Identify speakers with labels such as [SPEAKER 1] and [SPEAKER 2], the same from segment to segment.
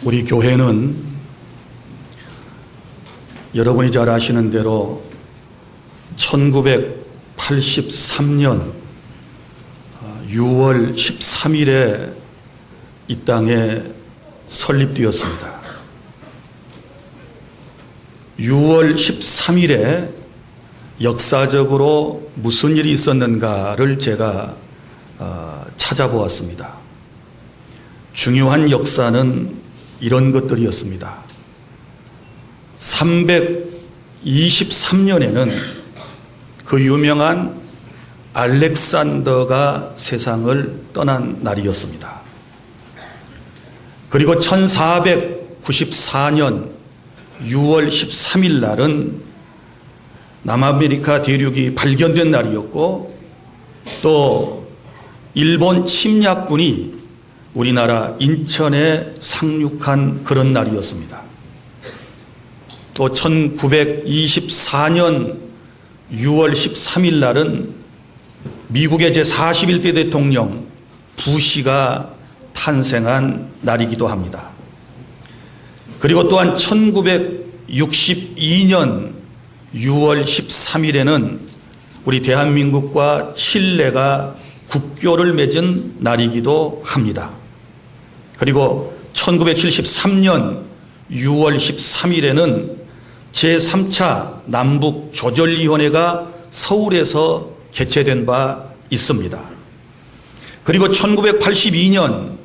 [SPEAKER 1] 우리 교회는 여러분이 잘 아시는 대로 1983년 6월 13일에 이 땅에 설립되었습니다. 6월 13일에 역사적으로 무슨 일이 있었는가를 제가 찾아보았습니다. 중요한 역사는 이런 것들이었습니다. 323년에는 그 유명한 알렉산더가 세상을 떠난 날이었습니다. 그리고 1494년 6월 13일 날은 남아메리카 대륙이 발견된 날이었고, 또 일본 침략군이 우리나라 인천에 상륙한 그런 날이었습니다. 또 1924년 6월 13일 날은 미국의 제41대 대통령 부시가 탄생한 날이기도 합니다. 그리고 또한 1962년 6월 13일에는 우리 대한민국과 칠레가 국교를 맺은 날이기도 합니다. 그리고 1973년 6월 13일에는 제3차 남북조절위원회가 서울에서 개최된 바 있습니다. 그리고 1982년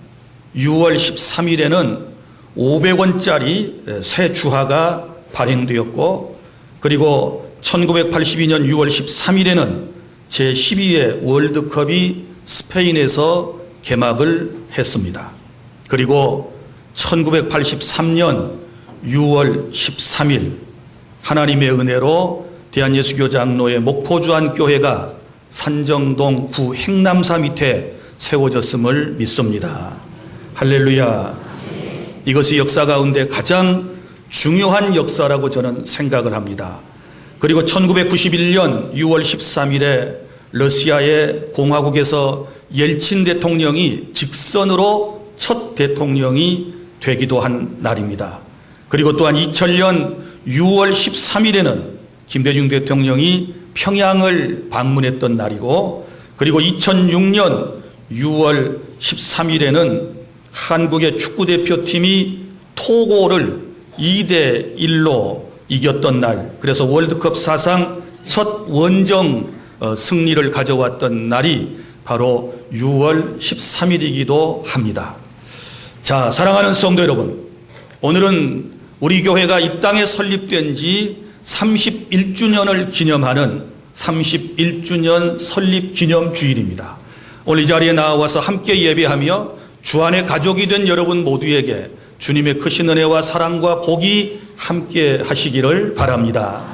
[SPEAKER 1] 6월 13일에는 500원짜리 새 주화가 발행되었고, 그리고 1982년 6월 13일에는 제12회 월드컵이 스페인에서 개막을 했습니다. 그리고 1983년 6월 13일 하나님의 은혜로 대한예수교 장로의 목포주안교회가 산정동 구 행남사 밑에 세워졌음을 믿습니다. 할렐루야. 이것이 역사 가운데 가장 중요한 역사라고 저는 생각을 합니다. 그리고 1991년 6월 13일에 러시아의 공화국에서 옐친 대통령이 직선으로 첫 대통령이 되기도 한 날입니다. 그리고 또한 2000년 6월 13일에는 김대중 대통령이 평양을 방문했던 날이고, 그리고 2006년 6월 13일에는 한국의 축구대표팀이 토고를 2대1로 이겼던 날, 그래서 월드컵 사상 첫 원정 승리를 가져왔던 날이 바로 6월 13일이기도 합니다. 자, 사랑하는 성도 여러분, 오늘은 우리 교회가 이 땅에 설립된 지 31주년을 기념하는 31주년 설립 기념 주일입니다. 오늘 이 자리에 나와서 함께 예배하며 주 안에 가족이 된 여러분 모두에게 주님의 크신 은혜와 사랑과 복이 함께 하시기를 바랍니다.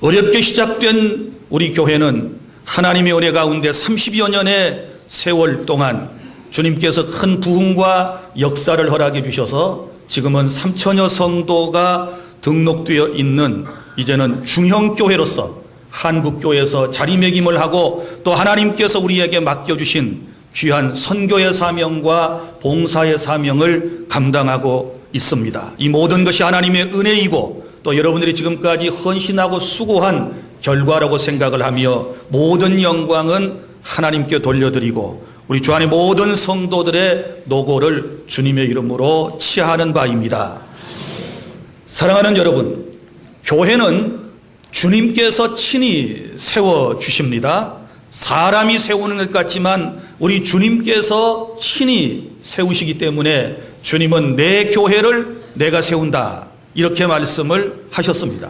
[SPEAKER 1] 어렵게 시작된 우리 교회는 하나님의 은혜 가운데 30여 년의 세월 동안 주님께서 큰 부흥과 역사를 허락해 주셔서 지금은 3천여 성도가 등록되어 있는 이제는 중형교회로서 한국교회에서 자리매김을 하고, 또 하나님께서 우리에게 맡겨주신 귀한 선교의 사명과 봉사의 사명을 감당하고 있습니다. 이 모든 것이 하나님의 은혜이고, 또 여러분들이 지금까지 헌신하고 수고한 결과라고 생각을 하며 모든 영광은 하나님께 돌려드리고 우리 주 안의 모든 성도들의 노고를 주님의 이름으로 치하하는 바입니다. 사랑하는 여러분, 교회는 주님께서 친히 세워주십니다. 사람이 세우는 것 같지만 우리 주님께서 친히 세우시기 때문에 주님은 내 교회를 내가 세운다, 이렇게 말씀을 하셨습니다.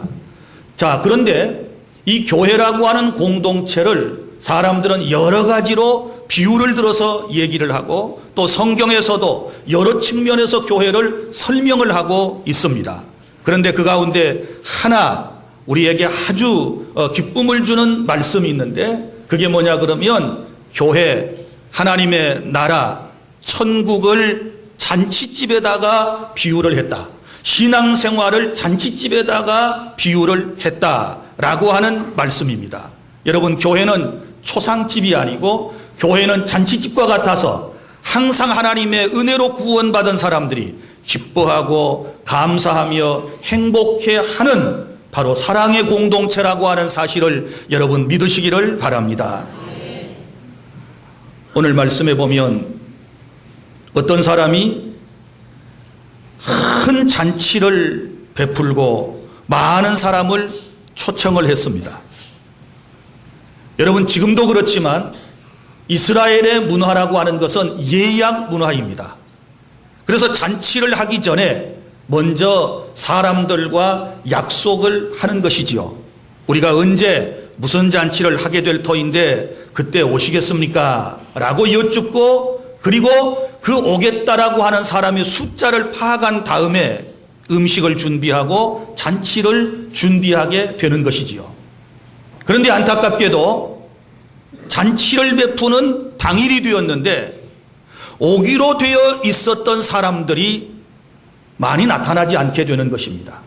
[SPEAKER 1] 자, 그런데 이 교회라고 하는 공동체를 사람들은 여러 가지로 비유를 들어서 얘기를 하고, 또 성경에서도 여러 측면에서 교회를 설명을 하고 있습니다. 그런데 그 가운데 하나 우리에게 아주 기쁨을 주는 말씀이 있는데, 그게 뭐냐 그러면 교회, 하나님의 나라, 천국을 잔치집에다가 비유를 했다. 신앙생활을 잔치집에다가 비유를 했다라고 하는 말씀입니다. 여러분, 교회는 초상집이 아니고 교회는 잔치집과 같아서 항상 하나님의 은혜로 구원받은 사람들이 기뻐하고 감사하며 행복해하는 바로 사랑의 공동체라고 하는 사실을 여러분 믿으시기를 바랍니다. 오늘 말씀에 보면 어떤 사람이 큰 잔치를 베풀고 많은 사람을 초청을 했습니다. 여러분 지금도 그렇지만 이스라엘의 문화라고 하는 것은 예약 문화입니다. 그래서 잔치를 하기 전에 먼저 사람들과 약속을 하는 것이지요. 우리가 언제 무슨 잔치를 하게 될 터인데 그때 오시겠습니까? 라고 여쭙고 그리고 그 오겠다라고 하는 사람의 숫자를 파악한 다음에 음식을 준비하고 잔치를 준비하게 되는 것이지요. 그런데 안타깝게도 잔치를 베푸는 당일이 되었는데 오기로 되어 있었던 사람들이 많이 나타나지 않게 되는 것입니다.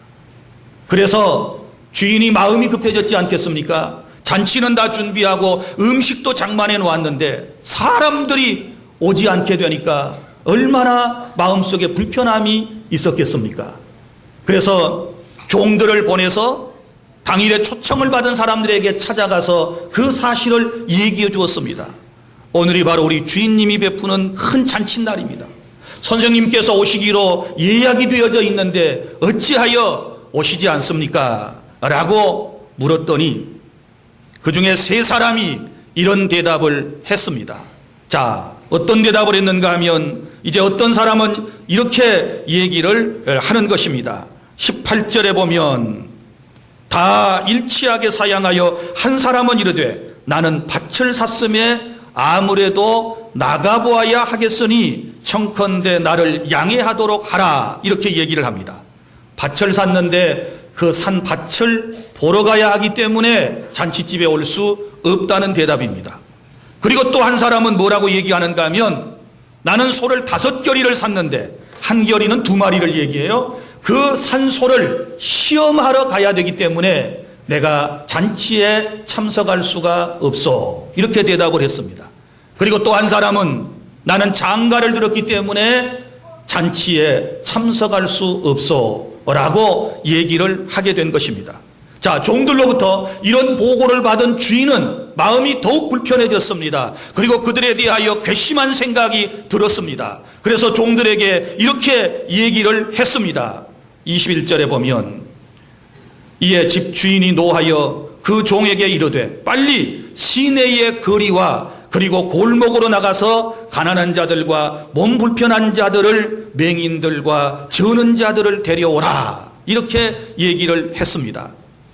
[SPEAKER 1] 그래서 주인이 마음이 급해졌지 않겠습니까? 잔치는 다 준비하고 음식도 장만해 놓았는데 사람들이 오지 않게 되니까 얼마나 마음속에 불편함이 있었겠습니까? 그래서 종들을 보내서 당일에 초청을 받은 사람들에게 찾아가서 그 사실을 얘기해 주었습니다. 오늘이 바로 우리 주인님이 베푸는 큰 잔칫날입니다. 선생님께서 오시기로 예약이 되어져 있는데 어찌하여 오시지 않습니까? 라고 물었더니 그 중에 3사람이 이런 대답을 했습니다. 자, 어떤 대답을 했는가 하면 이제 어떤 사람은 이렇게 얘기를 하는 것입니다. 18절에 보면 다 일치하게 사양하여 한 사람은 이르되 나는 밭을 샀음에 아무래도 나가보아야 하겠으니 청컨대 나를 양해하도록 하라, 이렇게 얘기를 합니다. 밭을 샀는데 그 산 밭을 보러 가야 하기 때문에 잔치집에 올 수 없다는 대답입니다. 그리고 또 한 사람은 뭐라고 얘기하는가 하면 나는 소를 5겨리를 샀는데 한 겨리는 2마리를 얘기해요. 그 산 소를 시험하러 가야 되기 때문에 내가 잔치에 참석할 수가 없어, 이렇게 대답을 했습니다. 그리고 또 한 사람은 나는 장가를 들었기 때문에 잔치에 참석할 수 없어 라고 얘기를 하게 된 것입니다. 자, 종들로부터 이런 보고를 받은 주인은 마음이 더욱 불편해졌습니다. 그리고 그들에 대하여 괘씸한 생각이 들었습니다. 그래서 종들에게 이렇게 얘기를 했습니다. 21절에 보면 이에 집 주인이 노하여 그 종에게 이르되 빨리 시내의 거리와 그리고 골목으로 나가서 가난한 자들과 몸 불편한 자들을, 맹인들과 저는 자들을 데려오라, 이렇게 얘기를 했습니다.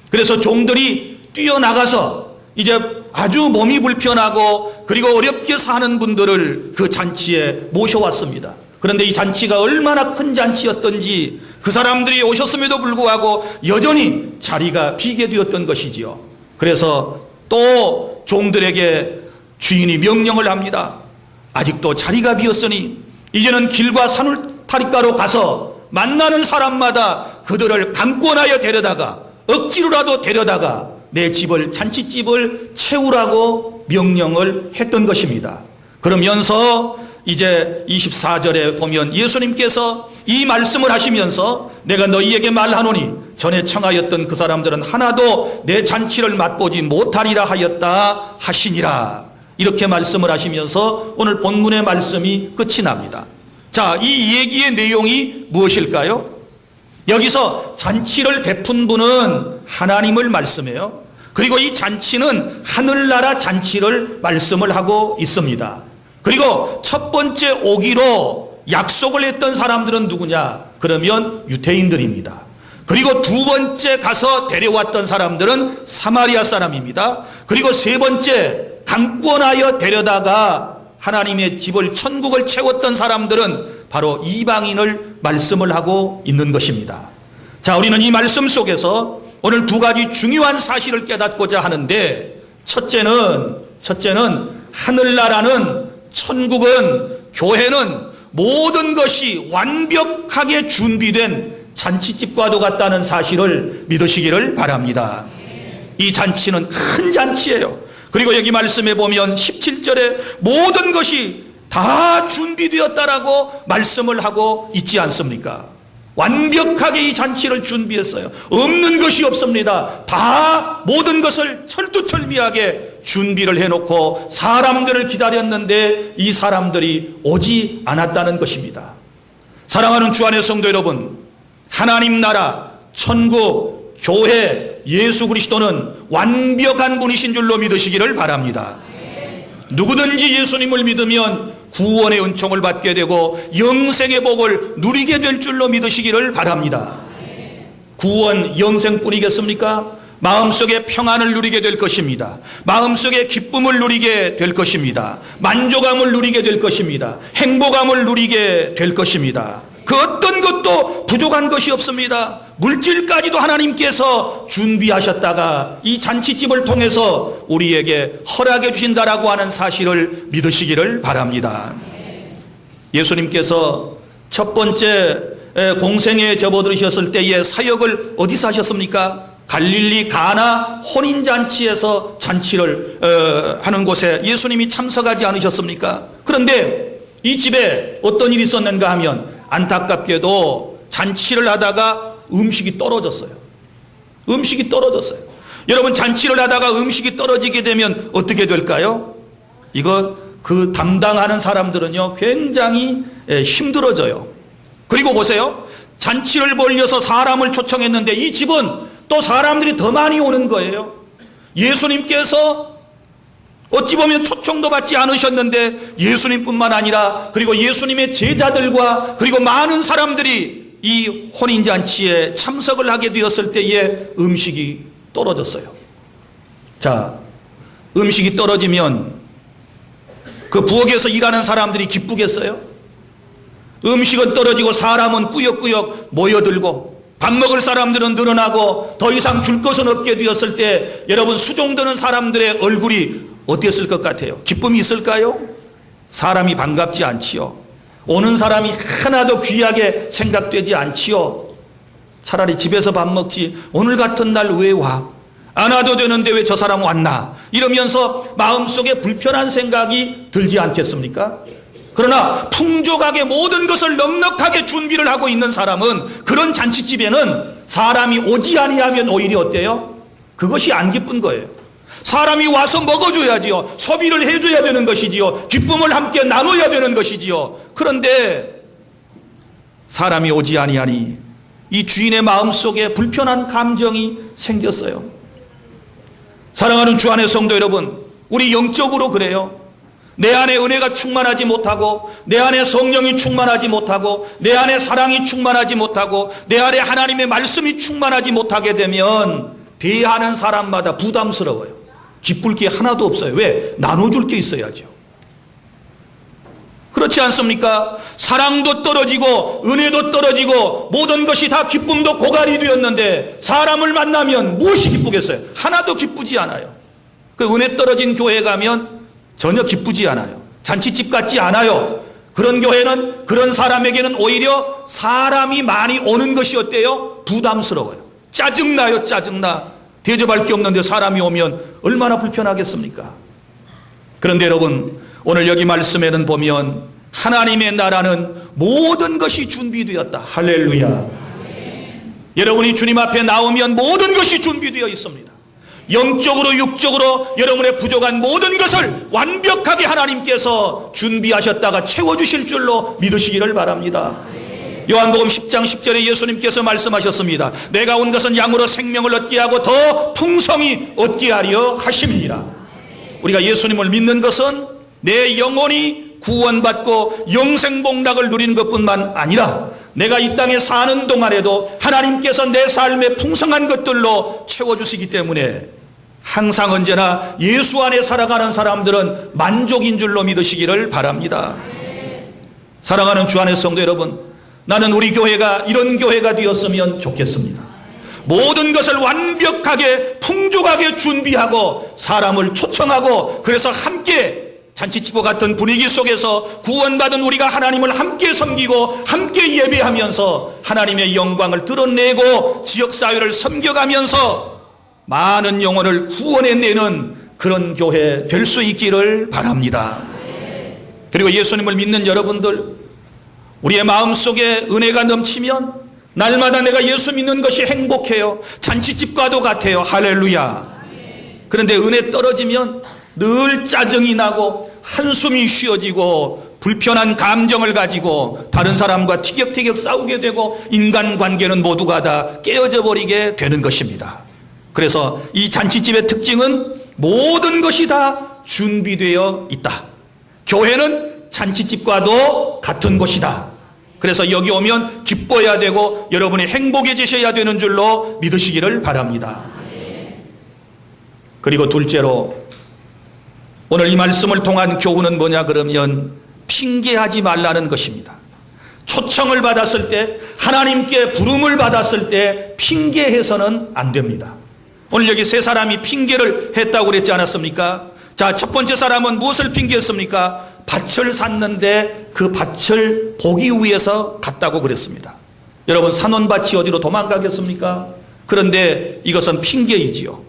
[SPEAKER 1] 그래서 종들이 뛰어나가서 이제 아주 몸이 불편하고 그리고 어렵게 사는 분들을 그 잔치에 모셔왔습니다. 그런데 이 잔치가 얼마나 큰 잔치였던지 그 사람들이 오셨음에도 불구하고 여전히 자리가 비게 되었던 것이지요. 그래서 또 종들에게 주인이 명령을 합니다. 아직도 자리가 비었으니 이제는 길과 산울타리가로 가서 만나는 사람마다 그들을 강권하여 데려다가 억지로라도 데려다가 내 집을, 잔치집을 채우라고 명령을 했던 것입니다. 그러면서 이제 24절에 보면 예수님께서 이 말씀을 하시면서 내가 너희에게 말하노니 전에 청하였던 그 사람들은 하나도 내 잔치를 맛보지 못하리라 하였다 하시니라, 이렇게 말씀을 하시면서 오늘 본문의 말씀이 끝이 납니다. 자, 이 얘기의 내용이 무엇일까요? 여기서 잔치를 베푼 분은 하나님을 말씀해요. 그리고 이 잔치는 하늘나라 잔치를 말씀을 하고 있습니다. 그리고 첫 번째 오기로 약속을 했던 사람들은 누구냐? 그러면 유대인들입니다. 그리고 두 번째 가서 데려왔던 사람들은 사마리아 사람입니다. 그리고 세 번째 강권하여 데려다가 하나님의 집을, 천국을 채웠던 사람들은 바로 이방인을 말씀을 하고 있는 것입니다. 자, 우리는 이 말씀 속에서 오늘 2가지 중요한 사실을 깨닫고자 하는데, 첫째는 하늘나라는, 천국은, 교회는 모든 것이 완벽하게 준비된 잔치집과도 같다는 사실을 믿으시기를 바랍니다. 이 잔치는 큰 잔치예요. 그리고 여기 말씀해 보면 17절에 모든 것이 다 준비되었다라고 말씀을 하고 있지 않습니까? 완벽하게 이 잔치를 준비했어요. 없는 것이 없습니다. 다 모든 것을 철두철미하게 준비를 해놓고 사람들을 기다렸는데 이 사람들이 오지 않았다는 것입니다. 사랑하는 주 안의 성도 여러분, 하나님 나라, 천국, 교회, 예수 그리스도는 완벽한 분이신 줄로 믿으시기를 바랍니다. 누구든지 예수님을 믿으면 구원의 은총을 받게 되고 영생의 복을 누리게 될 줄로 믿으시기를 바랍니다. 구원 영생뿐이겠습니까? 마음속에 평안을 누리게 될 것입니다. 마음속에 기쁨을 누리게 될 것입니다. 만족감을 누리게 될 것입니다. 행복감을 누리게 될 것입니다. 그 어떤 것도 부족한 것이 없습니다. 물질까지도 하나님께서 준비하셨다가 이 잔치집을 통해서 우리에게 허락해 주신다라고 하는 사실을 믿으시기를 바랍니다. 예수님께서 첫 번째 공생에 접어들으셨을 때의 사역을 어디서 하셨습니까? 갈릴리 가나 혼인잔치에서 잔치를 하는 곳에 예수님이 참석하지 않으셨습니까? 그런데 이 집에 어떤 일이 있었는가 하면 안타깝게도 잔치를 하다가 음식이 떨어졌어요. 음식이 떨어졌어요. 여러분, 잔치를 하다가 음식이 떨어지게 되면 어떻게 될까요? 이거 그 담당하는 사람들은요 굉장히 힘들어져요. 그리고 보세요, 잔치를 벌려서 사람을 초청했는데 이 집은 또 사람들이 더 많이 오는 거예요. 예수님께서 어찌 보면 초청도 받지 않으셨는데 예수님뿐만 아니라 그리고 예수님의 제자들과 그리고 많은 사람들이 이 혼인잔치에 참석을 하게 되었을 때에 음식이 떨어졌어요. 자, 음식이 떨어지면 그 부엌에서 일하는 사람들이 기쁘겠어요? 음식은 떨어지고 사람은 꾸역꾸역 모여들고 밥 먹을 사람들은 늘어나고 더 이상 줄 것은 없게 되었을 때 여러분, 수종드는 사람들의 얼굴이 어땠을 것 같아요? 기쁨이 있을까요? 사람이 반갑지 않지요. 오는 사람이 하나도 귀하게 생각되지 않지요. 차라리 집에서 밥 먹지 오늘 같은 날 왜 와? 안 와도 되는데 왜 저 사람 왔나? 이러면서 마음속에 불편한 생각이 들지 않겠습니까? 그러나 풍족하게 모든 것을 넉넉하게 준비를 하고 있는 사람은 그런 잔치집에는 사람이 오지 아니하면 오히려 어때요? 그것이 안 기쁜 거예요. 사람이 와서 먹어줘야지요. 소비를 해줘야 되는 것이지요. 기쁨을 함께 나눠야 되는 것이지요. 그런데 사람이 오지 아니하니 이 주인의 마음속에 불편한 감정이 생겼어요. 사랑하는 주 안의 성도 여러분, 우리 영적으로 그래요. 내 안에 은혜가 충만하지 못하고 내 안에 성령이 충만하지 못하고 내 안에 사랑이 충만하지 못하고 내 안에 하나님의 말씀이 충만하지 못하게 되면 대하는 사람마다 부담스러워요. 기쁠 게 하나도 없어요. 왜? 나눠줄 게 있어야죠. 그렇지 않습니까? 사랑도 떨어지고 은혜도 떨어지고 모든 것이 다 기쁨도 고갈이 되었는데 사람을 만나면 무엇이 기쁘겠어요? 하나도 기쁘지 않아요. 그 은혜 떨어진 교회에 가면 전혀 기쁘지 않아요. 잔치집 같지 않아요. 그런 교회는 그런 사람에게는 오히려 사람이 많이 오는 것이 어때요? 부담스러워요. 짜증나요. 짜증나. 대접할 게 없는데 사람이 오면 얼마나 불편하겠습니까? 그런데 여러분, 오늘 여기 말씀에는 보면 하나님의 나라는 모든 것이 준비되었다. 할렐루야. 여러분이 주님 앞에 나오면 모든 것이 준비되어 있습니다. 영적으로 육적으로 여러분의 부족한 모든 것을 완벽하게 하나님께서 준비하셨다가 채워주실 줄로 믿으시기를 바랍니다. 요한복음 10장 10절에 예수님께서 말씀하셨습니다. 내가 온 것은 양으로 생명을 얻게 하고 더 풍성히 얻게 하려 하심이니라. 우리가 예수님을 믿는 것은 내 영혼이 구원받고 영생복락을 누리는 것뿐만 아니라 내가 이 땅에 사는 동안에도 하나님께서 내 삶의 풍성한 것들로 채워주시기 때문에 항상 언제나 예수 안에 살아가는 사람들은 만족인 줄로 믿으시기를 바랍니다. 사랑하는 주 안의 성도 여러분, 나는 우리 교회가 이런 교회가 되었으면 좋겠습니다. 모든 것을 완벽하게 풍족하게 준비하고 사람을 초청하고 그래서 함께 잔치집과 같은 분위기 속에서 구원받은 우리가 하나님을 함께 섬기고 함께 예배하면서 하나님의 영광을 드러내고 지역사회를 섬겨가면서 많은 영혼을 구원해내는 그런 교회 될 수 있기를 바랍니다. 그리고 예수님을 믿는 여러분들, 우리의 마음속에 은혜가 넘치면 날마다 내가 예수 믿는 것이 행복해요. 잔치집과도 같아요. 할렐루야. 그런데 은혜 떨어지면 늘 짜증이 나고 한숨이 쉬어지고 불편한 감정을 가지고 다른 사람과 티격태격 싸우게 되고 인간관계는 모두가 다 깨어져 버리게 되는 것입니다. 그래서 이 잔치집의 특징은 모든 것이 다 준비되어 있다. 교회는 잔치집과도 같은 곳이다. 그래서 여기 오면 기뻐해야 되고 여러분이 행복해지셔야 되는 줄로 믿으시기를 바랍니다. 그리고 둘째로 오늘 이 말씀을 통한 교훈은 뭐냐 그러면 핑계하지 말라는 것입니다. 초청을 받았을 때, 하나님께 부름을 받았을 때 핑계해서는 안 됩니다. 오늘 여기 세 사람이 핑계를 했다고 그랬지 않았습니까? 자, 첫 번째 사람은 무엇을 핑계했습니까? 밭을 샀는데 그 밭을 보기 위해서 갔다고 그랬습니다. 여러분, 사놓은 밭이 어디로 도망가겠습니까? 그런데 이것은 핑계이지요.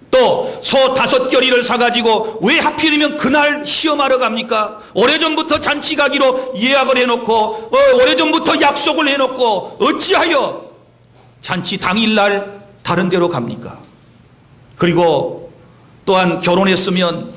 [SPEAKER 1] 또 소 5겨리를 사가지고 왜 하필이면 그날 시험하러 갑니까? 오래전부터 잔치 가기로 예약을 해놓고 오래전부터 약속을 해놓고 어찌하여 잔치 당일날 다른 데로 갑니까? 그리고 또한 결혼했으면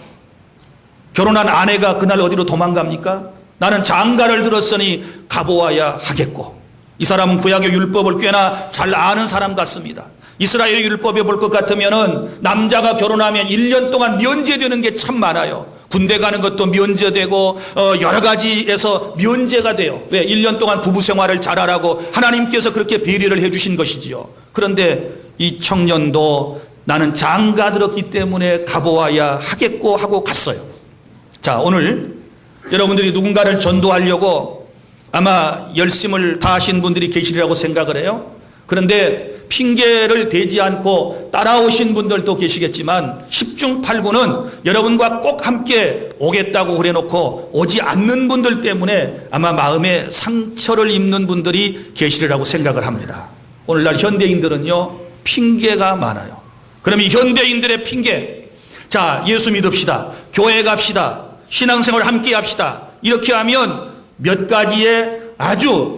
[SPEAKER 1] 결혼한 아내가 그날 어디로 도망갑니까? 나는 장가를 들었으니 가보아야 하겠고. 이 사람은 구약의 율법을 꽤나 잘 아는 사람 같습니다. 이스라엘의 율법에 볼 것 같으면은 남자가 결혼하면 1년 동안 면제되는 게 참 많아요. 군대 가는 것도 면제되고 여러 가지에서 면제가 돼요. 왜? 1년 동안 부부 생활을 잘하라고 하나님께서 그렇게 배려를 해주신 것이지요. 그런데 이 청년도 나는 장가 들었기 때문에 가보아야 하겠고 하고 갔어요. 자, 오늘 여러분들이 누군가를 전도하려고 아마 열심을 다하신 분들이 계시리라고 생각을 해요. 그런데 핑계를 대지 않고 따라오신 분들도 계시겠지만 10중 8구는 여러분과 꼭 함께 오겠다고 그래놓고 오지 않는 분들 때문에 아마 마음에 상처를 입는 분들이 계시리라고 생각을 합니다. 오늘날 현대인들은요, 핑계가 많아요. 그럼 이 현대인들의 핑계, 자, 예수 믿읍시다, 교회 갑시다, 신앙생활 함께 합시다, 이렇게 하면 몇 가지의 아주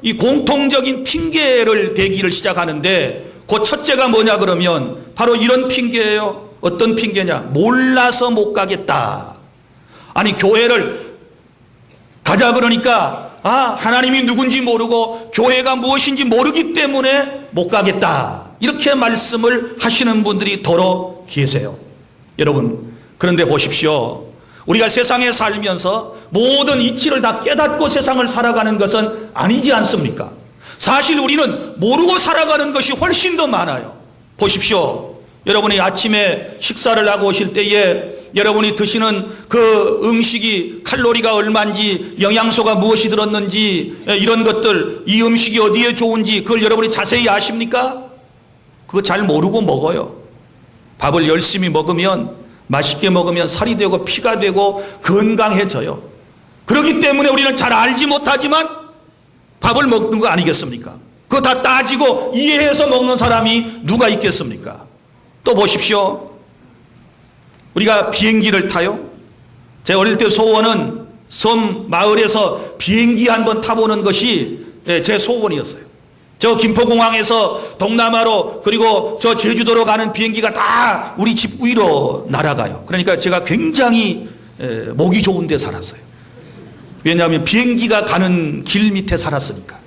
[SPEAKER 1] 이 공통적인 핑계를 대기를 시작하는데, 그 첫째가 뭐냐 그러면 바로 이런 핑계예요. 어떤 핑계냐? 몰라서 못 가겠다. 아니, 교회를 가자 그러니까 하나님이 누군지 모르고 교회가 무엇인지 모르기 때문에 못 가겠다, 이렇게 말씀을 하시는 분들이 더러 계세요. 여러분, 그런데 보십시오. 우리가 세상에 살면서 모든 이치를 다 깨닫고 세상을 살아가는 것은 아니지 않습니까? 사실 우리는 모르고 살아가는 것이 훨씬 더 많아요. 보십시오. 여러분이 아침에 식사를 하고 오실 때에 여러분이 드시는 그 음식이 칼로리가 얼마인지, 영양소가 무엇이 들었는지, 이런 것들, 이 음식이 어디에 좋은지 그걸 여러분이 자세히 아십니까? 그거 잘 모르고 먹어요. 밥을 열심히 먹으면, 맛있게 먹으면 살이 되고 피가 되고 건강해져요. 그렇기 때문에 우리는 잘 알지 못하지만 밥을 먹는 거 아니겠습니까? 그거 다 따지고 이해해서 먹는 사람이 누가 있겠습니까? 또 보십시오. 우리가 비행기를 타요. 제가 어릴 때 소원은 섬 마을에서 비행기 한번 타보는 것이 제 소원이었어요. 저 김포공항에서 동남아로 그리고 저 제주도로 가는 비행기가 다 우리 집 위로 날아가요. 그러니까 제가 굉장히 목이 좋은 데 살았어요. 왜냐하면 비행기가 가는 길 밑에 살았으니까.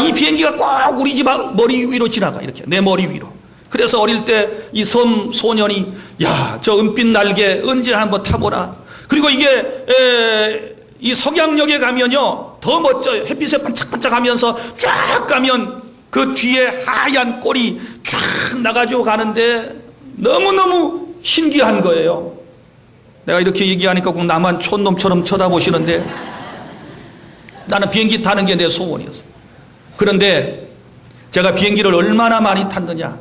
[SPEAKER 1] 이 비행기가 꼭 우리 집 머리 위로 지나가, 이렇게 내 머리 위로. 그래서 어릴 때 이 섬 소년이, 야, 저 은빛 날개 언제 한번 타보라. 그리고 이게 이 석양역에 가면요 더 멋져요. 햇빛에 반짝반짝하면서 쫙 가면 그 뒤에 하얀 꼴이 쫙 나가지고 가는데 너무너무 신기한 거예요. 내가 이렇게 얘기하니까 꼭 나만 촌놈처럼 쳐다보시는데 나는 비행기 타는 게 내 소원이었어요. 그런데 제가 비행기를 얼마나 많이 탔느냐,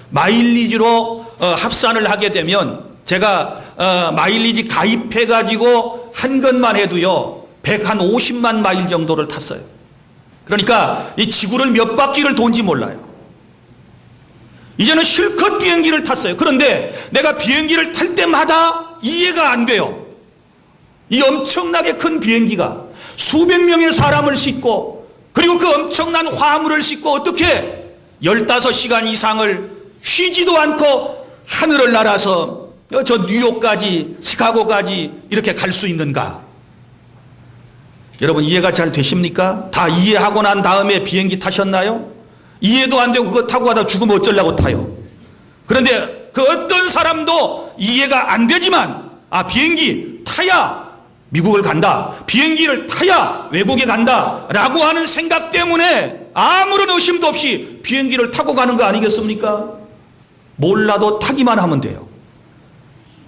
[SPEAKER 1] 마일리지로 합산을 하게 되면 제가 마일리지 가입해가지고 한 것만 해도요 150만 마일 정도를 탔어요. 그러니까 이 지구를 몇 바퀴를 돈지 몰라요. 이제는 실컷 비행기를 탔어요. 그런데 내가 비행기를 탈 때마다 이해가 안 돼요. 이 엄청나게 큰 비행기가 수백 명의 사람을 싣고 그리고 그 엄청난 화물을 싣고 어떻게 15시간 이상을 쉬지도 않고 하늘을 날아서 저 뉴욕까지 시카고까지 이렇게 갈 수 있는가? 여러분 이해가 잘 되십니까? 다 이해하고 난 다음에 비행기 타셨나요? 이해도 안 되고 그거 타고 가다 죽으면 어쩌려고 타요? 그런데 그 어떤 사람도 이해가 안 되지만 비행기 타야 미국을 간다, 비행기를 타야 외국에 간다 라고 하는 생각 때문에 아무런 의심도 없이 비행기를 타고 가는 거 아니겠습니까? 몰라도 타기만 하면 돼요.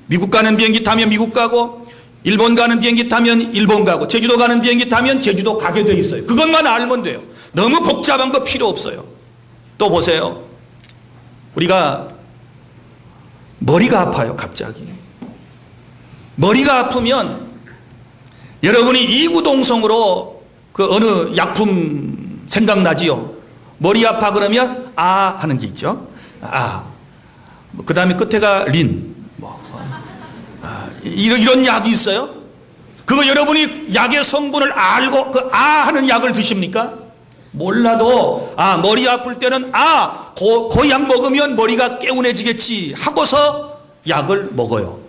[SPEAKER 1] 미국 가는 비행기 타면 미국 가고, 일본 가는 비행기 타면 일본 가고, 제주도 가는 비행기 타면 제주도 가게 돼 있어요. 그것만 알면 돼요. 너무 복잡한 거 필요 없어요. 또 보세요. 우리가 머리가 아파요. 갑자기 머리가 아프면 여러분이 이구동성으로 그 어느 약품 생각나지요? 머리 아파 그러면 하는 게 있죠. 그 다음에 끝에가 린 이런 약이 있어요. 그거 여러분이 약의 성분을 알고 그 하는 약을 드십니까? 몰라도 머리 아플 때는 그 약 먹으면 머리가 개운해지겠지 하고서 약을 먹어요.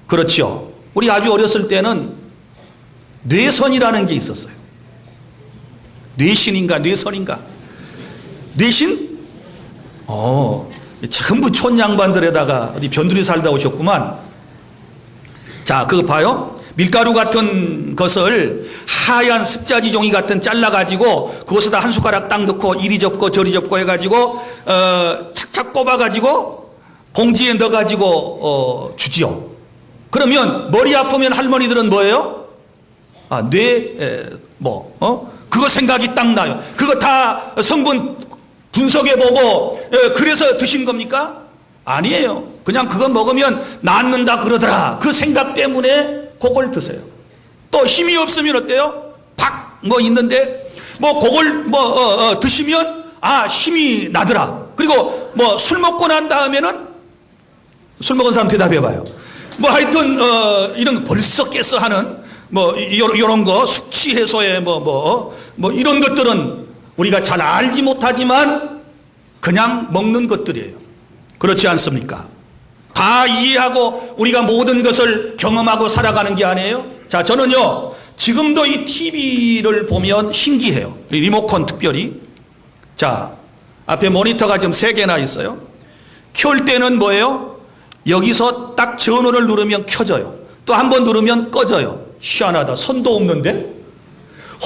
[SPEAKER 1] 그렇죠. 우리 아주 어렸을 때는 뇌선이라는 게 있었어요. 뇌신인가 뇌선인가? 뇌신? 전부 촌양반들에다가 어디 변두리 살다 오셨구만. 자, 그거 봐요. 밀가루 같은 것을 하얀 습자지 종이 같은 잘라가지고 그것에다 한 숟가락 딱 넣고 이리 접고 저리 접고 해가지고 착착 꼽아가지고 봉지에 넣어가지고 주지요. 그러면 머리 아프면 할머니들은 뭐예요? 그거 생각이 딱 나요. 그거 다 성분 분석해보고 그래서 드신 겁니까? 아니에요. 그냥 그거 먹으면 낫는다 그러더라. 그 생각 때문에 그걸 드세요. 또 힘이 없으면 어때요? 있는데 그걸 드시면 힘이 나더라. 그리고 술 먹고 난 다음에는 술 먹은 사람 대답해봐요. 하여튼 이런 벌써 깼어 하는 이런 거 숙취 해소에 이런 것들은 우리가 잘 알지 못하지만 그냥 먹는 것들이에요. 그렇지 않습니까? 다 이해하고 우리가 모든 것을 경험하고 살아가는 게 아니에요. 자, 저는요 지금도 이 TV를 보면 신기해요. 리모컨 특별히. 자, 앞에 모니터가 지금 3개나 있어요. 켤 때는 뭐예요? 여기서 딱 전원을 누르면 켜져요. 또 한 번 누르면 꺼져요. 희한하다. 선도 없는데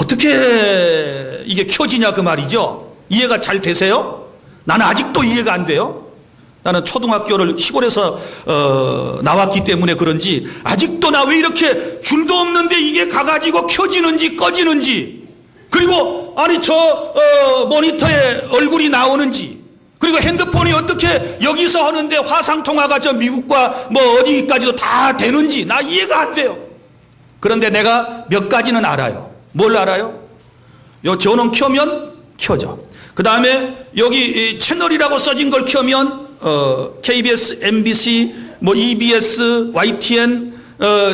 [SPEAKER 1] 어떻게 이게 켜지냐 그 말이죠. 이해가 잘 되세요? 나는 아직도 이해가 안 돼요. 나는 초등학교를 시골에서 나왔기 때문에 그런지 아직도 나 왜 이렇게 줄도 없는데 이게 가가지고 켜지는지 꺼지는지, 그리고 모니터에 얼굴이 나오는지, 그리고 핸드폰이 어떻게 여기서 하는데 화상통화가 저 미국과 어디까지도 다 되는지 나 이해가 안 돼요. 그런데 내가 몇 가지는 알아요. 뭘 알아요? 요 전원 켜면 켜져. 그 다음에 여기 채널이라고 써진 걸 켜면 KBS, MBC, EBS, YTN,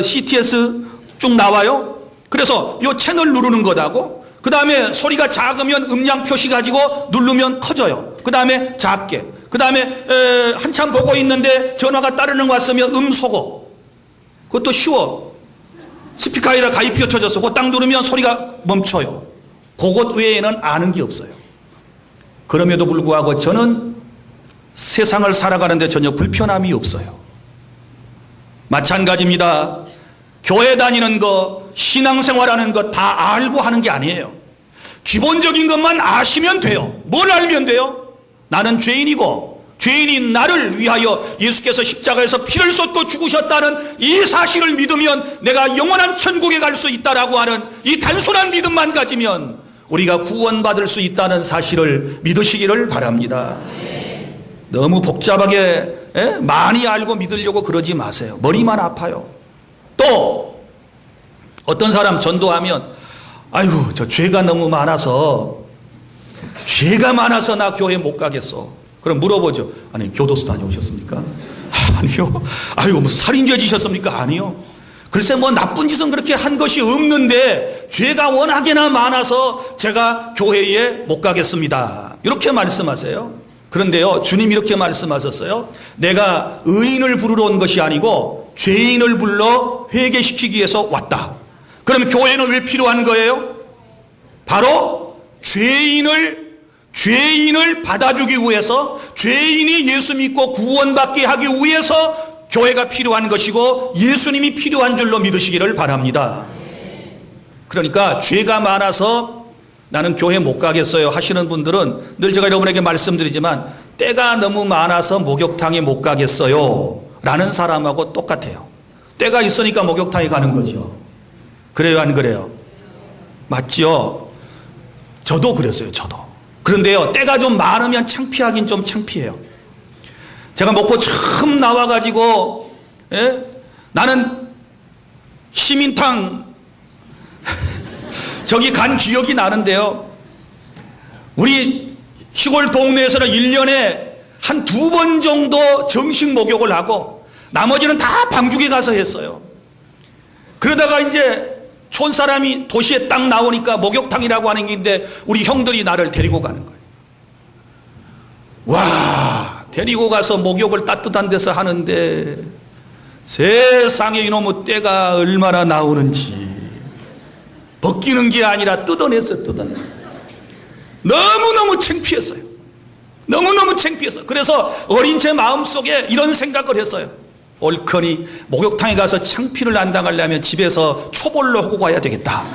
[SPEAKER 1] CTS 쭉 나와요. 그래서 요 채널 누르는 거다고. 그 다음에 소리가 작으면 음량 표시 가지고 누르면 커져요. 그 다음에 작게. 그 다음에 한참 보고 있는데 전화가 따르는 거 왔으면 음소거. 그것도 쉬워. 스피커에다 가입표 쳐져서 그거 딱 누르면 소리가 멈춰요. 그것 외에는 아는 게 없어요. 그럼에도 불구하고 저는 세상을 살아가는데 전혀 불편함이 없어요. 마찬가지입니다. 교회 다니는 거, 신앙생활하는 거 다 알고 하는 게 아니에요. 기본적인 것만 아시면 돼요. 뭘 알면 돼요? 나는 죄인이고 죄인인 나를 위하여 예수께서 십자가에서 피를 쏟고 죽으셨다는 이 사실을 믿으면 내가 영원한 천국에 갈 수 있다라고 하는 이 단순한 믿음만 가지면 우리가 구원받을 수 있다는 사실을 믿으시기를 바랍니다. 너무 복잡하게 많이 알고 믿으려고 그러지 마세요. 머리만 아파요. 또 어떤 사람 전도하면 아이고 저 죄가 너무 많아서 나 교회 못 가겠어. 그럼 물어보죠. 아니 교도소 다녀오셨습니까? 아니요. 아이고 무슨 살인죄 지셨습니까? 아니요. 글쎄 뭐 나쁜 짓은 그렇게 한 것이 없는데 죄가 워낙에나 많아서 제가 교회에 못 가겠습니다. 이렇게 말씀하세요. 그런데요, 주님 이렇게 말씀하셨어요. 내가 의인을 부르러 온 것이 아니고 죄인을 불러 회개시키기 위해서 왔다. 그럼 교회는 왜 필요한 거예요? 바로 죄인을 받아주기 위해서, 죄인이 예수 믿고 구원받게 하기 위해서 교회가 필요한 것이고 예수님이 필요한 줄로 믿으시기를 바랍니다. 그러니까 죄가 많아서 나는 교회 못 가겠어요 하시는 분들은 늘 제가 여러분에게 말씀드리지만 때가 너무 많아서 목욕탕에 못 가겠어요 라는 사람하고 똑같아요. 때가 있으니까 목욕탕에 가는 거죠. 그래요, 안 그래요? 맞죠? 저도 그랬어요, 저도. 그런데요, 때가 좀 많으면 창피하긴 좀 창피해요. 제가 목포 처음 나와가지고, 나는 시민탕, 저기 간 기억이 나는데요. 우리 시골 동네에서는 1년에 한 2번 정도 정식 목욕을 하고, 나머지는 다 방죽에 가서 했어요. 그러다가 이제 촌사람이 도시에 딱 나오니까 목욕탕이라고 하는 게 있는데, 우리 형들이 나를 데리고 가는 거예요. 와, 데리고 가서 목욕을 따뜻한 데서 하는데 세상에 이놈의 때가 얼마나 나오는지. 벗기는 게 아니라 뜯어냈어요. 너무너무 창피했어요. 너무너무 창피했어요. 그래서 어린 제 마음속에 이런 생각을 했어요. 옳거니 목욕탕에 가서 창피를 안 당하려면 집에서 초벌로 하고 가야 되겠다.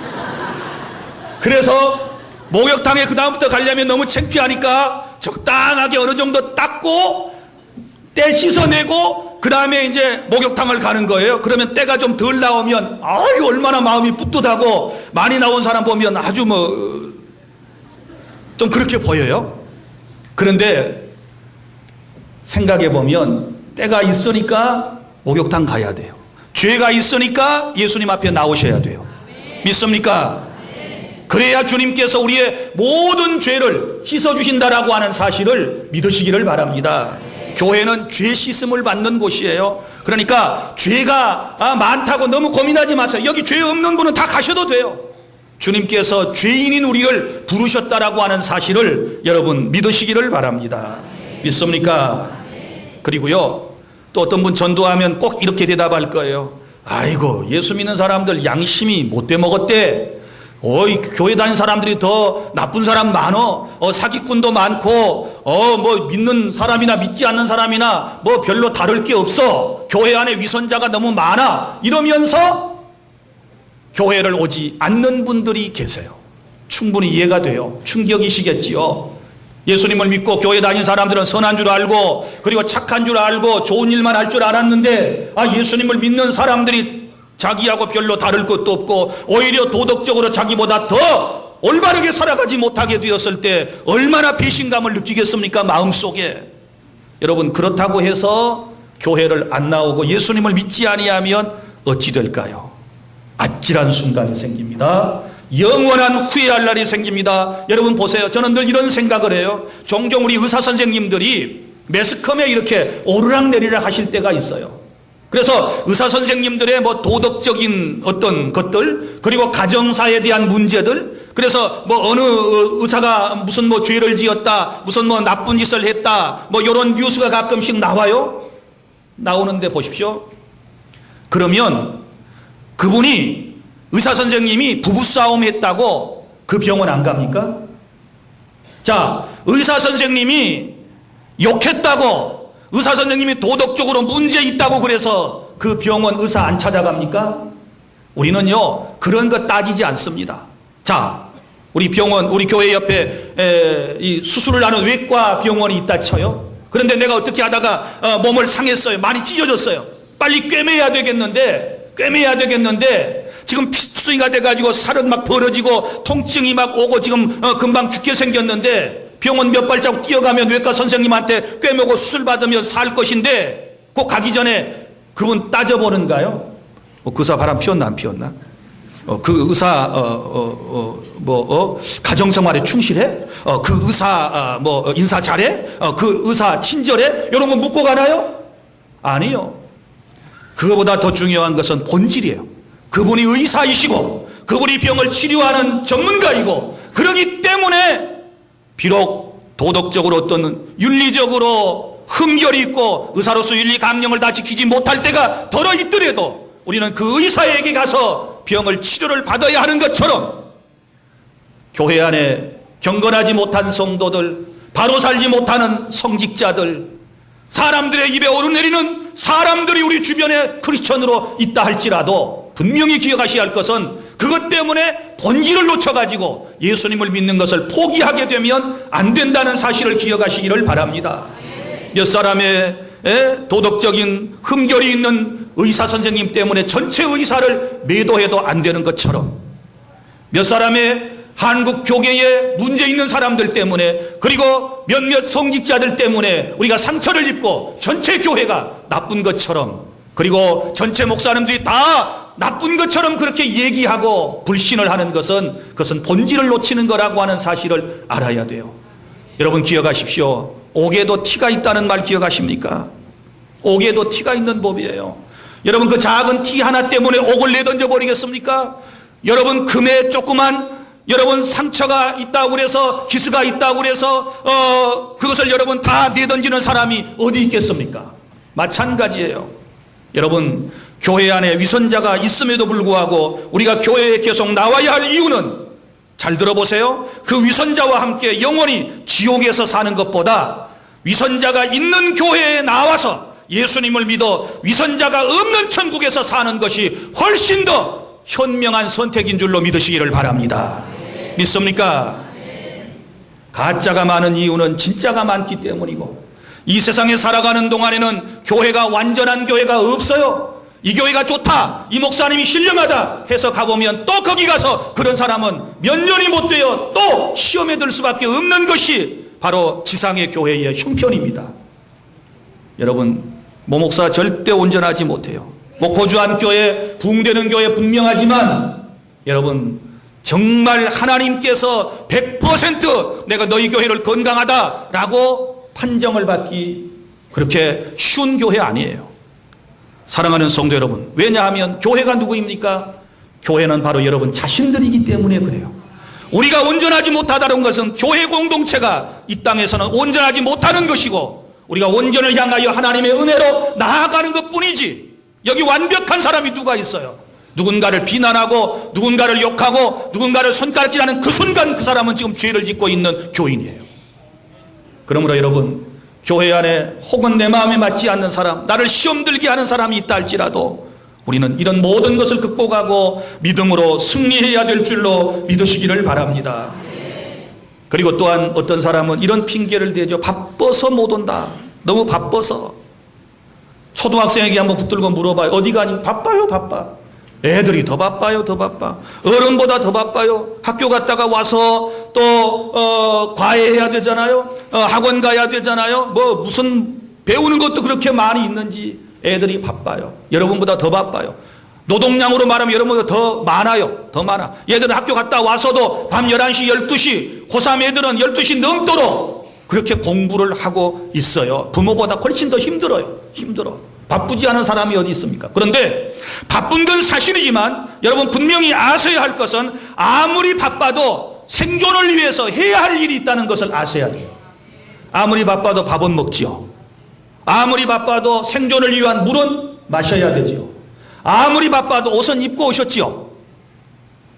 [SPEAKER 1] 그래서 목욕탕에 그 다음부터 가려면 너무 창피하니까 적당하게 어느 정도 닦고 때 씻어내고 그 다음에 이제 목욕탕을 가는 거예요. 그러면 때가 좀 덜 나오면 아유 얼마나 마음이 뿌듯하고, 많이 나온 사람 보면 아주 뭐 좀 그렇게 보여요. 그런데 생각해 보면 때가 있으니까 목욕탕 가야 돼요. 죄가 있으니까 예수님 앞에 나오셔야 돼요. 믿습니까? 그래야 주님께서 우리의 모든 죄를 씻어주신다라고 하는 사실을 믿으시기를 바랍니다. 교회는 죄 씻음을 받는 곳이에요. 그러니까 죄가 많다고 너무 고민하지 마세요. 여기 죄 없는 분은 다 가셔도 돼요. 주님께서 죄인인 우리를 부르셨다라고 하는 사실을 여러분 믿으시기를 바랍니다. 믿습니까? 그리고요, 또 어떤 분 전도하면 꼭 이렇게 대답할 거예요. 아이고, 예수 믿는 사람들 양심이 못돼 먹었대. 어이, 교회 다니는 사람들이 더 나쁜 사람 많어. 사기꾼도 많고, 뭐 믿는 사람이나 믿지 않는 사람이나 뭐 별로 다를 게 없어. 교회 안에 위선자가 너무 많아. 이러면서 교회를 오지 않는 분들이 계세요. 충분히 이해가 돼요. 충격이시겠지요. 예수님을 믿고 교회 다니는 사람들은 선한 줄 알고, 그리고 착한 줄 알고, 좋은 일만 할 줄 알았는데, 예수님을 믿는 사람들이 자기하고 별로 다를 것도 없고 오히려 도덕적으로 자기보다 더 올바르게 살아가지 못하게 되었을 때 얼마나 배신감을 느끼겠습니까? 마음속에. 여러분, 그렇다고 해서 교회를 안 나오고 예수님을 믿지 아니하면 어찌 될까요? 아찔한 순간이 생깁니다. 영원한 후회할 날이 생깁니다. 여러분 보세요. 저는 늘 이런 생각을 해요. 종종 우리 의사 선생님들이 매스컴에 이렇게 오르락내리락 하실 때가 있어요. 그래서 의사 선생님들의 뭐 도덕적인 어떤 것들, 그리고 가정사에 대한 문제들, 그래서 뭐 어느 의사가 무슨 뭐 죄를 지었다, 무슨 뭐 나쁜 짓을 했다, 뭐 이런 뉴스가 가끔씩 나와요. 나오는데 보십시오. 그러면 그분이, 의사 선생님이 부부싸움 했다고 그 병원 안 갑니까? 자, 의사 선생님이 욕했다고, 의사 선생님이 도덕적으로 문제 있다고 그래서 그 병원 의사 안 찾아갑니까? 우리는요, 그런 거 따지지 않습니다. 자, 우리 병원, 우리 교회 옆에 이 수술을 하는 외과 병원이 있다 쳐요. 그런데 내가 어떻게 하다가 몸을 상했어요. 많이 찢어졌어요. 빨리 꿰매야 되겠는데 지금 피투성이가 돼가지고 살은 막 벌어지고 통증이 막 오고 지금 금방 죽게 생겼는데, 병원 몇 발자국 뛰어가면 외과 선생님한테 꿰매고 수술 받으면 살 것인데, 꼭 가기 전에 그분 따져보는가요? 그 의사 바람 피웠나 안 피웠나? 그 의사 가정생활에 충실해? 그 의사 인사 잘해? 그 의사 친절해? 이런 거 묻고 가나요? 아니요. 그거보다 더 중요한 것은 본질이에요. 그분이 의사이시고 그분이 병을 치료하는 전문가이고, 그러기 때문에 비록 도덕적으로 어떤 윤리적으로 흠결이 있고 의사로서 윤리 강령을 다 지키지 못할 때가 덜어 있더라도 우리는 그 의사에게 가서 병을 치료를 받아야 하는 것처럼, 교회 안에 경건하지 못한 성도들, 바로 살지 못하는 성직자들, 사람들의 입에 오르내리는 사람들이 우리 주변에 크리스천으로 있다 할지라도 분명히 기억하셔야 할 것은, 그것 때문에 본질을 놓쳐가지고 예수님을 믿는 것을 포기하게 되면 안 된다는 사실을 기억하시기를 바랍니다. 몇 사람의 도덕적인 흠결이 있는 의사 선생님 때문에 전체 의사를 매도해도 안 되는 것처럼, 몇 사람의 한국 교계에 문제 있는 사람들 때문에, 그리고 몇몇 성직자들 때문에 우리가 상처를 입고 전체 교회가 나쁜 것처럼, 그리고 전체 목사님들이 다 나쁜 것처럼 그렇게 얘기하고 불신을 하는 것은, 그것은 본질을 놓치는 거라고 하는 사실을 알아야 돼요. 여러분 기억하십시오. 옥에도 티가 있다는 말 기억하십니까? 옥에도 티가 있는 법이에요. 여러분 그 작은 티 하나 때문에 옥을 내던져 버리겠습니까? 여러분 금에 조그만 여러분 상처가 있다고 그래서, 기스가 있다고 그래서 그것을 여러분 다 내던지는 사람이 어디 있겠습니까? 마찬가지예요. 여러분 교회 안에 위선자가 있음에도 불구하고 우리가 교회에 계속 나와야 할 이유는, 잘 들어보세요. 그 위선자와 함께 영원히 지옥에서 사는 것보다 위선자가 있는 교회에 나와서 예수님을 믿어 위선자가 없는 천국에서 사는 것이 훨씬 더 현명한 선택인 줄로 믿으시기를 바랍니다. 믿습니까? 가짜가 많은 이유는 진짜가 많기 때문이고, 이 세상에 살아가는 동안에는 교회가 완전한 교회가 없어요. 이 교회가 좋다, 이 목사님이 신령하다 해서 가보면 또 거기 가서 그런 사람은 몇 년이 못 되어 또 시험에 들 수밖에 없는 것이 바로 지상의 교회의 형편입니다. 여러분 모 목사 절대 온전하지 못해요. 목포주안 교회, 부흥되는 교회 분명하지만, 여러분 정말 하나님께서 100% 내가 너희 교회를 건강하다라고 판정을 받기 그렇게 쉬운 교회 아니에요. 사랑하는 성도 여러분, 왜냐하면 교회가 누구입니까? 교회는 바로 여러분 자신들이기 때문에 그래요. 우리가 온전하지 못하다는 것은 교회 공동체가 이 땅에서는 온전하지 못하는 것이고, 우리가 온전을 향하여 하나님의 은혜로 나아가는 것뿐이지, 여기 완벽한 사람이 누가 있어요? 누군가를 비난하고 누군가를 욕하고 누군가를 손가락질하는 그 순간 그 사람은 지금 죄를 짓고 있는 교인이에요. 그러므로 여러분, 교회 안에 혹은 내 마음에 맞지 않는 사람, 나를 시험 들게 하는 사람이 있다 할지라도 우리는 이런 모든 것을 극복하고 믿음으로 승리해야 될 줄로 믿으시기를 바랍니다. 그리고 또한 어떤 사람은 이런 핑계를 대죠. 바빠서 못 온다. 너무 바빠서. 초등학생에게 한번 붙들고 물어봐요. 어디 가니? 바빠요, 바빠. 애들이 더 바빠요, 더 바빠. 어른보다 더 바빠요. 학교 갔다가 와서 또 과외해야 되잖아요. 학원 가야 되잖아요. 뭐 무슨 배우는 것도 그렇게 많이 있는지 애들이 바빠요. 여러분보다 더 바빠요. 노동량으로 말하면 여러분보다 더 많아요. 더 많아. 얘들은 학교 갔다 와서도 밤 11시, 12시, 고3 애들은 12시 넘도록 그렇게 공부를 하고 있어요. 부모보다 훨씬 더 힘들어요. 힘들어. 바쁘지 않은 사람이 어디 있습니까? 그런데 바쁜 건 사실이지만 여러분 분명히 아셔야 할 것은, 아무리 바빠도 생존을 위해서 해야 할 일이 있다는 것을 아셔야 돼요. 아무리 바빠도 밥은 먹지요. 아무리 바빠도 생존을 위한 물은 마셔야 되지요. 아무리 바빠도 옷은 입고 오셨지요.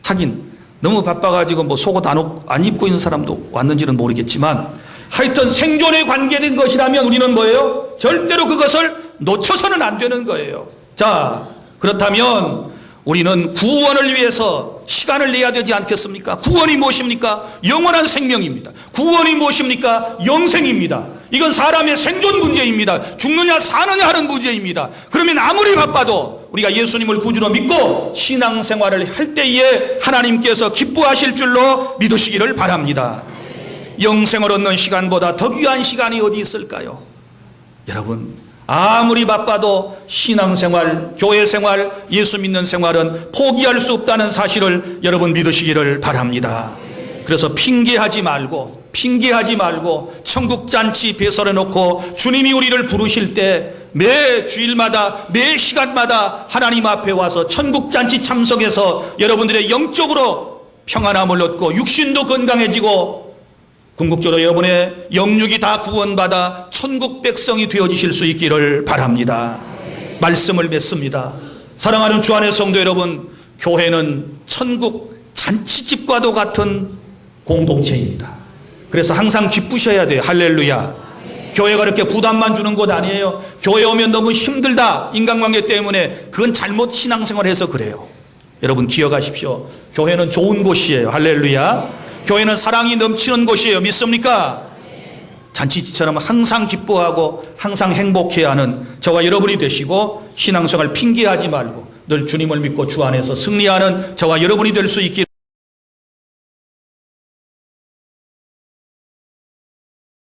[SPEAKER 1] 하긴 너무 바빠가지고 뭐 속옷 안 입고 있는 사람도 왔는지는 모르겠지만, 하여튼 생존에 관계된 것이라면 우리는 뭐예요? 절대로 그것을 놓쳐서는 안 되는 거예요. 자, 그렇다면 우리는 구원을 위해서 시간을 내야 되지 않겠습니까? 구원이 무엇입니까? 영원한 생명입니다. 구원이 무엇입니까? 영생입니다. 이건 사람의 생존 문제입니다. 죽느냐 사느냐 하는 문제입니다. 그러면 아무리 바빠도 우리가 예수님을 구주로 믿고 신앙생활을 할 때에 하나님께서 기뻐하실 줄로 믿으시기를 바랍니다. 영생을 얻는 시간보다 더 귀한 시간이 어디 있을까요? 여러분, 아무리 바빠도 신앙생활, 교회생활, 예수 믿는 생활은 포기할 수 없다는 사실을 여러분 믿으시기를 바랍니다. 그래서 핑계하지 말고 천국잔치 배설해 놓고 주님이 우리를 부르실 때 매 주일마다 매 시간마다 하나님 앞에 와서 천국잔치 참석해서 여러분들의 영적으로 평안함을 얻고 육신도 건강해지고 궁극적으로 여러분의 영육이 다 구원받아 천국 백성이 되어지실 수 있기를 바랍니다. 말씀을 맺습니다. 사랑하는 주 안의 성도 여러분, 교회는 천국 잔치집과도 같은 공동체입니다. 그래서 항상 기쁘셔야 돼요. 할렐루야. 교회가 이렇게 부담만 주는 곳 아니에요. 교회 오면 너무 힘들다, 인간관계 때문에. 그건 잘못 신앙생활해서 그래요. 여러분 기억하십시오. 교회는 좋은 곳이에요. 할렐루야. 교회는 사랑이 넘치는 곳이에요. 믿습니까? 잔치집처럼 항상 기뻐하고 항상 행복해야 하는 저와 여러분이 되시고 신앙생활 핑계하지 말고 늘 주님을 믿고 주 안에서 승리하는 저와 여러분이 될 수 있기를